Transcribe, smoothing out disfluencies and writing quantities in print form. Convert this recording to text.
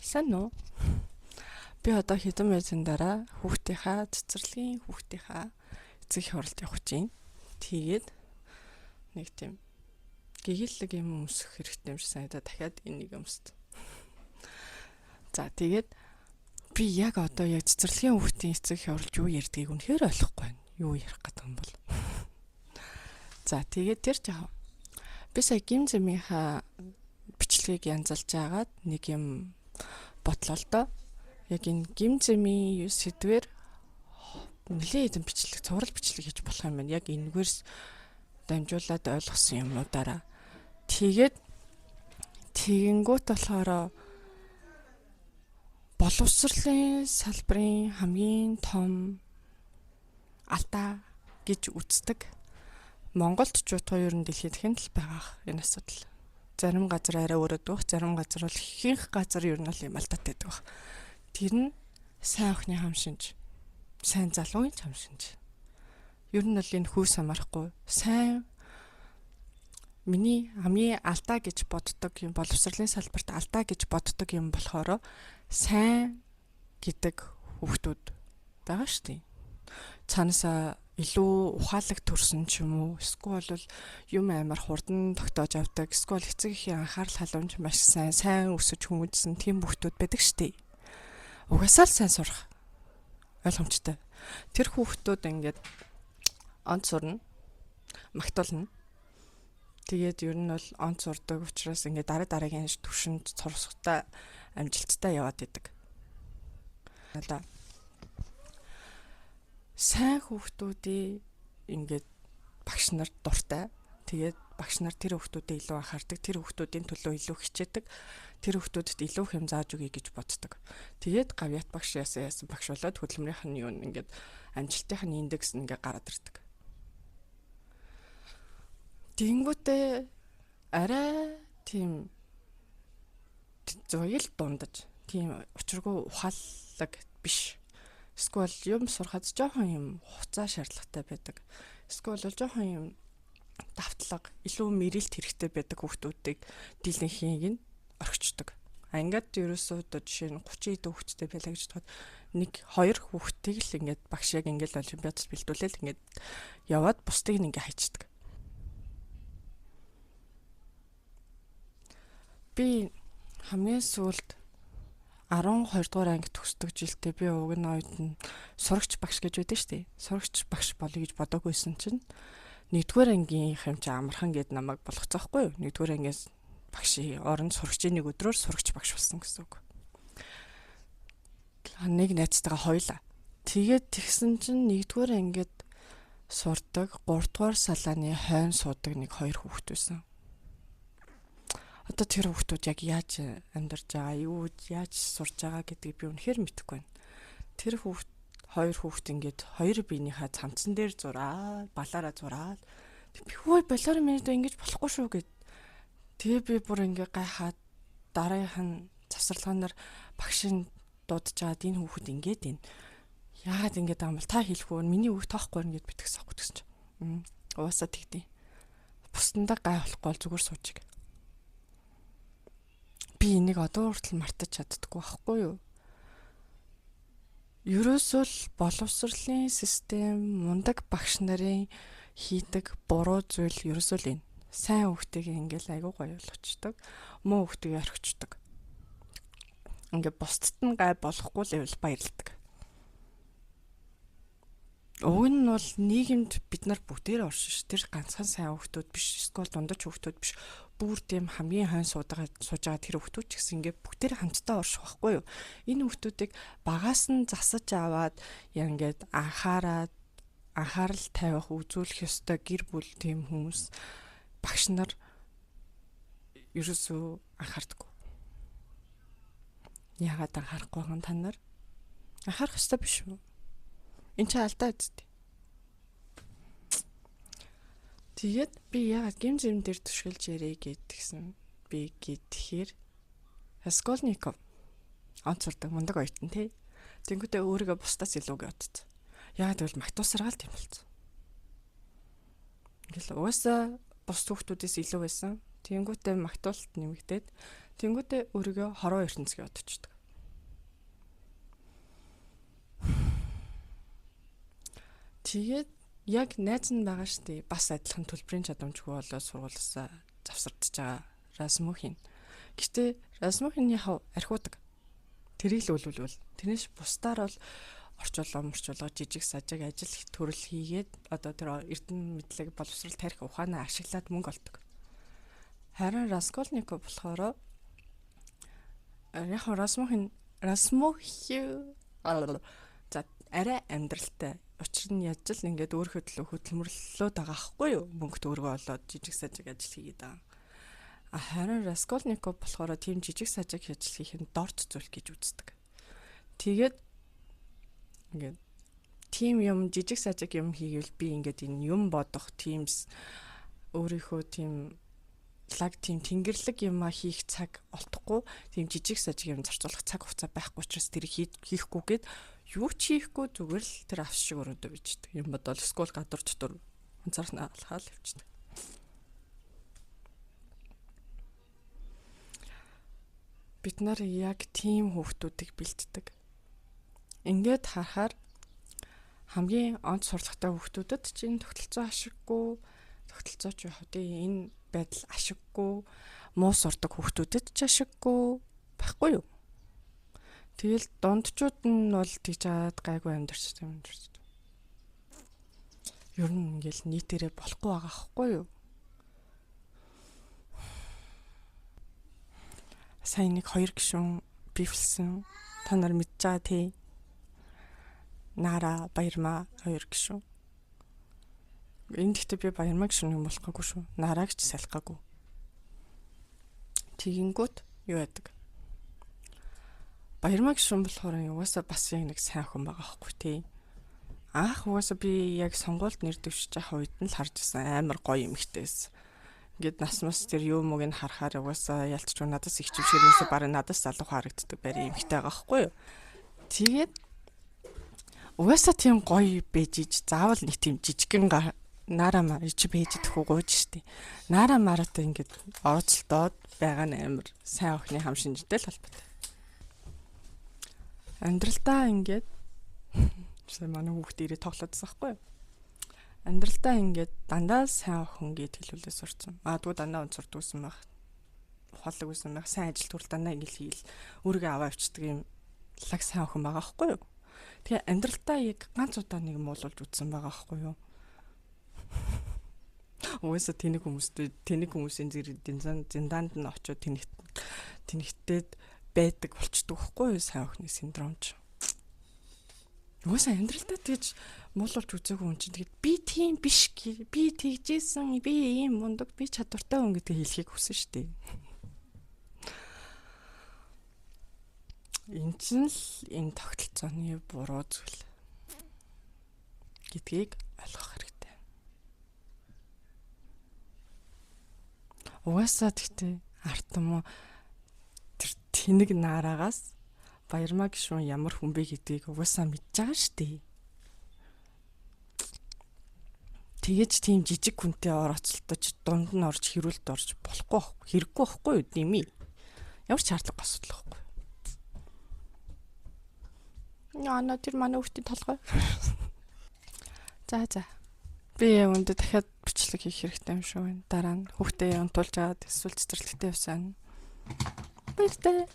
Сайн уу? Би одоо хэдэн байцын дараа цэцэрлэгийн хүүхдийнхаа эцэг их оролт явах гэж байна. Тэгээд нэг тийм гэгээлэг юм өмсөх хэрэгтэй юм шиг санагдаад дахиад энийг өмсд. За тэгээд би яг цэцэрлэгийн хүүхдийн эцэг их оролт юу ярьдгийг үнэхээр ойлгохгүй байна. Юу ярих гэдэг юм бол. За тэгээд тэр жаа. Би сая гимзэмийнхаа бичлэгийг янзалж агаад нэг юм бодлоо л доо. Яг энэ гимзэмийн сэдвэр нэлээд хэдэн бичлэг, цуврал бичлэг хийж болох юм байна. Яг энэгээрс дамжуулаад ойлгосон юмнуудаараа. Тэгэнгүүт болохоор боловсролын салбарын хамгийн том алдаа гэж үздэг. Монголд ч утга ер нь дэлхийд хэн л байгаах энэ асуудал. Зарим газар арай өрөөдөх, зарим газар бол ихэнх газар ер нь бол юм алдаатай байдаг. Тэр нь сайн охины хамшинж, сайн залуугийн хамшинж. Ер нь бол энэ хүйс хамаарахгүй сайн миний хамгийн алдаа гэж боддог юм боловсролын салбарт алдаа гэж боддог юм болохоор сайн гэдэг хүүхдүүд байгаа шүү дээ. Цаанасаа илүү ухаалаг төрсөн ч юм уу, эсвэл юм амар хурдан тогтоож авдаг, эсвэл эцэг эхийн анхаарал халамж маш сайн өсөж хүмүүжсэн тийм хүүхдүүд байдаг шүү дээ. Угасаал сайн сурах ойлгомжтой. Тэр хүүхдүүд ингээд онц сурна, магтуулна. Тэгээд ер нь бол онц сурдаг учраас ингээд дараагийн түвшинд сурсахтаа амжилттай яваад идэг. Сайн хүүхдүүдийн ингээд багш нар дуртай. Тэгээд багш нар тэр хүүхдүүдэд илүү анхаардаг, тэр хүүхдүүдийн төлөө илүү хичээдэг, тэр хүүхдүүдэд илүү хэм зааж өгье гэж боддог. Тэгээд гавьяат багш яасан багш болоод хөдөлмөрийнх нь юу ингээд амжилтынх нь индекс ингээд гараад ирдэг. Тэнгүүтээ арай тийм зөөл дундаж, тийм учиргүй ухаалаг биш. Эсвэл юм сурахад жоохон юм хуцаа шаардлагатай байдаг. Эсвэл жоохон юм давтлага, илүү мэрэлт хэрэгтэй байдаг хүүхдүүдийг дийлэнхийг нь орхичдог. Ингээд ерөөсөө жишээ нь 30 эд хүүхдтэй байлаа гэж бодоход 1-2 хүүхдийг л ингээд багш яг ингээд олимпиадад бэлдүүлээл ингээд яваад бусдыг нь ингээд хайчдаг. Би хамгийн сүүлд 12 дугаар анги төгсдөг жилдээ би уг нь оюут нь сурагч багш гэж байдаг шүү дээ. Сурагч багш болъё гэж бодоагүйсэн чинь 1-р ангийн юм чи амархан гэд намайг болгоцоохгүй юу? 1-р ангиас багшийн оронд сурагчийн нэг өдрөөр сурагч багш болсон гэсэн үг. Нэг найзтайгаа хоёлаа. Тэгээд тэгсэн чинь 1-р ангид сурдаг 3-р салааны хойно суудаг 1-2 хүүхэд байсан. Одоо тэр хүүхдүүд яг яаж амьдарч байгаа, яаж сурж байгаа гэдгийг би үнэхээр мэдэхгүй байна. Тэр хоёр хүүхэд ингээд хоёр биенийхээ цамцсан дээр зураад, балаараа зураад би хөөе болоор минь ингэж болохгүй шүү гэд. Тэгээ би бүр ингээ гайхаад дараагийнх нь завсарлаганаар багшийн дуудаж байгаад энэ хүүхэд ингээд байна. Яагаад ингэж байгаа юм бол та хэлэхгүй миний үг тоохгүй нэгэд битгсэн аахгүй гэсэн чинь. Уусаа тэгдэв. Бусдандаа гай болохгүй бол зүгээр суучиг. Би энийг одоо хүртэл мартаж чаддаггүй байхгүй юу? Ерөөсөө л боловсролын систем мундаг багш нарын хийдэг буруу зүйл ерөөсөө л энэ. Сайн хүүхдийг ингээл айгуу гоё болгочдөг, муу хүүхдийг орхичдөг. Ингээ бусдад нь гай болохгүй л байвал баярлдаг. Уг нь бол нийгэмд бид нар бүгдээр оршин ш. Тэр ганцхан сайн хүүхдүүд биш, эсвэл дундаж хүүхдүүд биш. Бүр тийм хамгийн хойно сууж байгаа тэр хүүхдүүд ч гэсэн ингээ бүгдээр хамтдаа орших байхгүй юу? Энэ хүүхдүүдийг багаас нь засаж аваад ингээд анхаарал тавих, үзүүлэх ёстой гэр бүл тийм хүмүүс багш нар ерөөсөө анхаардаггүй. Яагаад анхаарахгүй байгаа та нар? Анхаарах ёстой биш үү? Энд чи алдаа үсттэй. Тэгээд би яагаад гимзэм дээр түшгэлж ярэ гэдгсэн би гэхээр Раскольников онцордог мундаг оюутан тий. Тэнгүүтээ өөрийгөө бусдаас илүү бодсон. Яагаад гэвэл магтуусаргаал тийм болсон. Ингээл уусаа бус хүүхдүүдээс илүү байсан. Тэнгүүтээ магтуулалт нэмэгдээд тэнгүүтээ өөрийгөө хороо ертөнцөд бодчихдог. Тэгээд яг найз нь байгаа штэ. Бас адилхан төлбөрийн чадамжгүй болоод сургуулиасаа завсардж байгаа Расмухин. Гэтэ Расмухины хав архиудаг. Тэрийг л үлвэлвэл. Тэрнээс бусдаар бол орчуулга жижиг сажиг ажил төрөл хийгээд одоо тэр эрдэнэ мэдлэг боловсрал тарих ухаанаа ашиглаад мөнгө олдог. Харин Раскольников болохоор яг Расмухин за арай амьдралтай. Учир нь яаж л ингээд өөрийнхөө төлөө хөдөлмөрлөлөө байгаа хгүй юу? Мөнгө төгрөгөө олоод жижиг сажиг ажил хийгээд байгаа. Харин Раскольников болохоор тийм жижиг сажиг ажил хийх нь дорд зүйл гэж үздэг. Тэгээд ингээд тийм юм жижиг сажиг юм хийвэл би ингээд энэ юм бодох тийм өөрийнхөө тийм тийм тэнгэрлэг юм хийх цаг олдохгүй тийм жижиг сажиг юм зарцуулах цаг хугацаа байхгүй учраас тэр хийхгүйгээд юу ч хийхгүй зүгээр л тэр авс шиг өрөөдөө бичдэг. Юм бодвол скул гадар дотор анзаарснаа алхаал явчихдаг. Бид нар яг тийм хүүхдүүдийг бэлддэг. Ингээд харахаар хамгийн онц сурлагатай хүүхдүүдэд чинь тогтолцоо ашиггүй, тогтолцоо ч явахදී энэ байдал ашиггүй, муу сурдаг хүүхдүүдэд ч ашиггүй байхгүй юу? Тэгэл дундчууд нь бол тийж аваад гайгүй амьдарч юм. Ер нь ингээл нийтээрээ болохгүй байгаа хгүй юу? Сайн нэг 2 гишүүн бивлсэн. Та нар мэдж байгаа тий. Нара Баярмаа 2 гишүүн. Энд гэхдээ би Баярмаа гишүүнийг болохгүй шүү. Нараг ч салхаагүй. Тэгэнгүүт юу яадаг? Баярмаа гишүүн болохоор угаасаа бас яг нэг сайн хүн байгаа байхгүй тий. Анх угаасаа би яг сонгуульд нэр дэвшиж байгаа үед нь л харж байсан амар гоё эмэгтэйс. Ингээд нас мас тэр юу мөг нь харахаар угаасаа ялцч надаас их чимшэрнээсээ бараг надаас залуу харагддаг байр эмэгтэй байгаа байхгүй юу. Тэгээд угаасаа тийм гоё байж иж заавал нэг тийм жижигэн Нараа чи бэж идэхгүй гооч штий. Нараа маратай ингээд оролцолтоод байгаа нь амар сайн охины хам шинжтэй л холбоотой. Амьдралдаа ингээд манай хүүхд ирээ тоглоодсан байхгүй юу? Амьдралдаа ингээд дандаа сайн охин гэд хэлүүлээ сурцсан. Магадгүй дандаа унцурдаг гэсэн баг. Ухаалаг байсан баг. Сайн ажил төрөл дандаа ингээд хийл өөрийгөө аваа авчдаг юм лаг сайн охин байгаа байхгүй юу? Тэгээ амьдралдаа яг ганц удаа нэг муулуулж үтсэн байгаа байхгүй юу? Уусаа тэнэг хүмүүсийн зиндаанд нь очиод тэнэгтээд байдаг болчдөг хгүй юу сайн охины синдромч. Уусаа амьдралдаа тэгж муулуулж үзээгүй хүн чинь тэгээд би тийм биш би тэгжсэн би ийм мундаг би чадвартай хүн гэдгийг хэлхийг хүсэн шүү дээ. Энэ чинь л энэ тогтолцооны буруу зүйл гэдгийг ойлгох хэрэгтэй. Угаасаа тэгтээ арт юм уу тэр тэнэг наараагаас Баярмаа гишүүн ямар хүн бэ гэдгийг угаасаа мэдж байгаа шүү дээ. Тэгэж тийм жижиг хүнтэй орооцолтож дунд нь орж хэрүүлд орж болохгүй байхгүй юу дими. Ямар ч шаардлага асуудал байхгүй. Яна тэр манай хүүхдийн толгой. За. Би үүндээ дахиад бичлэг хийх хэрэгтэй юм шүү байна. Дараа нь хүүхдээ унтуулж аваад эсвэл цэцэрлэгтээ явсан. Баяртай.